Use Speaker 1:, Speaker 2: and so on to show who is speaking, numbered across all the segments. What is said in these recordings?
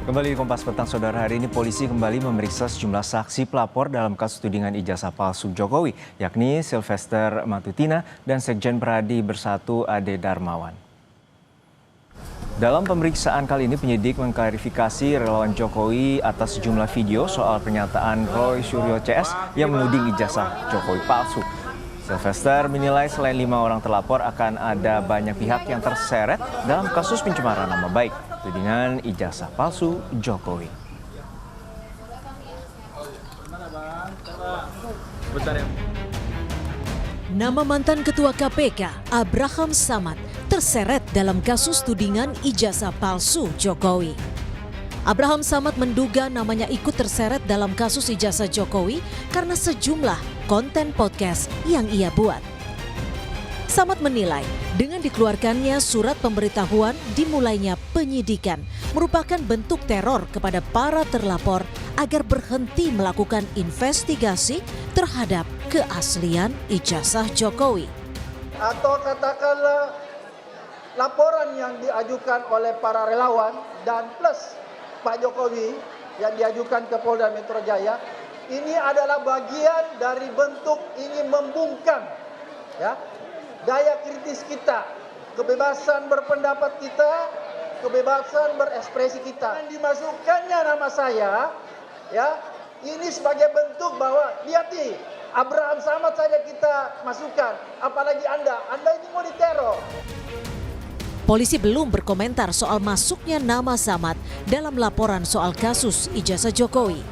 Speaker 1: Kembali di Kompas Petang, Saudara. Hari ini polisi kembali memeriksa sejumlah saksi pelapor dalam kasus tudingan ijazah palsu Jokowi, yakni Sylvester Matutina dan Sekjen Pradi Bersatu Ade Darmawan. Dalam pemeriksaan kali ini, penyidik mengklarifikasi relawan Jokowi atas sejumlah video soal pernyataan Roy Suryo CS yang menuding ijazah Jokowi palsu. Sylvester menilai selain 5 orang terlapor akan ada banyak pihak yang terseret dalam kasus pencemaran nama baik tudingan ijazah palsu Jokowi.
Speaker 2: Nama mantan Ketua KPK Abraham Samad terseret dalam kasus tudingan ijazah palsu Jokowi. Abraham Samad menduga namanya ikut terseret dalam kasus ijazah Jokowi karena sejumlah konten podcast yang ia buat. Samad menilai dengan dikeluarkannya surat pemberitahuan dimulainya penyidikan merupakan bentuk teror kepada para terlapor agar berhenti melakukan investigasi terhadap keaslian ijazah Jokowi.
Speaker 3: Atau katakanlah laporan yang diajukan oleh para relawan dan plus Pak Jokowi yang diajukan ke Polda Metro Jaya, ini adalah bagian dari bentuk ingin membungkam ya, daya kritis kita, kebebasan berpendapat kita, kebebasan berekspresi kita. Dan dimasukkannya nama saya, ya, ini sebagai bentuk bahwa lihat nih, Abraham Samad saja kita masukkan, apalagi Anda ini mau diteror.
Speaker 2: Polisi belum berkomentar soal masuknya nama Samad dalam laporan soal kasus ijazah Jokowi.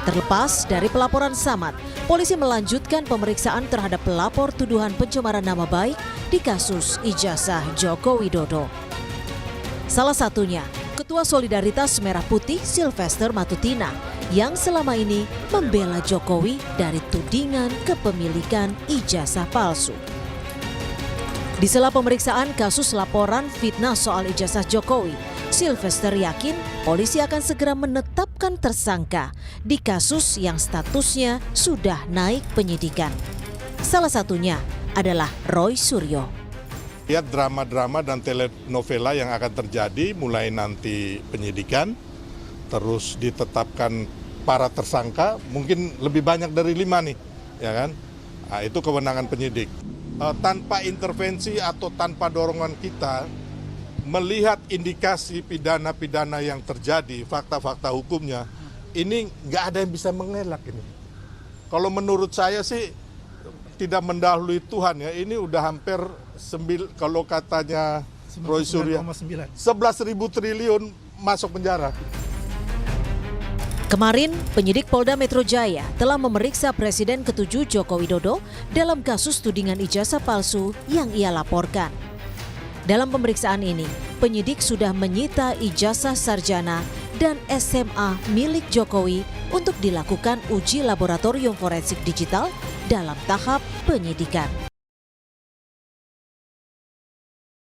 Speaker 2: Terlepas dari pelaporan Samad, polisi melanjutkan pemeriksaan terhadap pelapor tuduhan pencemaran nama baik di kasus ijazah Joko Widodo. Salah satunya, Ketua Solidaritas Merah Putih Sylvester Matutina yang selama ini membela Jokowi dari tudingan kepemilikan ijazah palsu. Di sela pemeriksaan kasus laporan fitnah soal ijazah Jokowi, Sylvester yakin polisi akan segera menetapkan tersangka di kasus yang statusnya sudah naik penyidikan. Salah satunya adalah Roy Suryo.
Speaker 4: Lihat drama-drama dan telenovela yang akan terjadi mulai nanti penyidikan, terus ditetapkan para tersangka, mungkin lebih banyak dari 5 nih, ya kan? Nah, itu kewenangan penyidik. Tanpa intervensi atau tanpa dorongan kita, melihat indikasi pidana-pidana yang terjadi, fakta-fakta hukumnya, ini nggak ada yang bisa mengelak ini. Kalau menurut saya sih tidak mendahului Tuhan ya, ini udah hampir kalau katanya Roy Suryo 11.000 triliun masuk penjara.
Speaker 2: Kemarin, penyidik Polda Metro Jaya telah memeriksa Presiden ke-7 Joko Widodo dalam kasus tudingan ijazah palsu yang ia laporkan. Dalam pemeriksaan ini, penyidik sudah menyita ijazah sarjana dan SMA milik Jokowi untuk dilakukan uji laboratorium forensik digital dalam tahap penyidikan.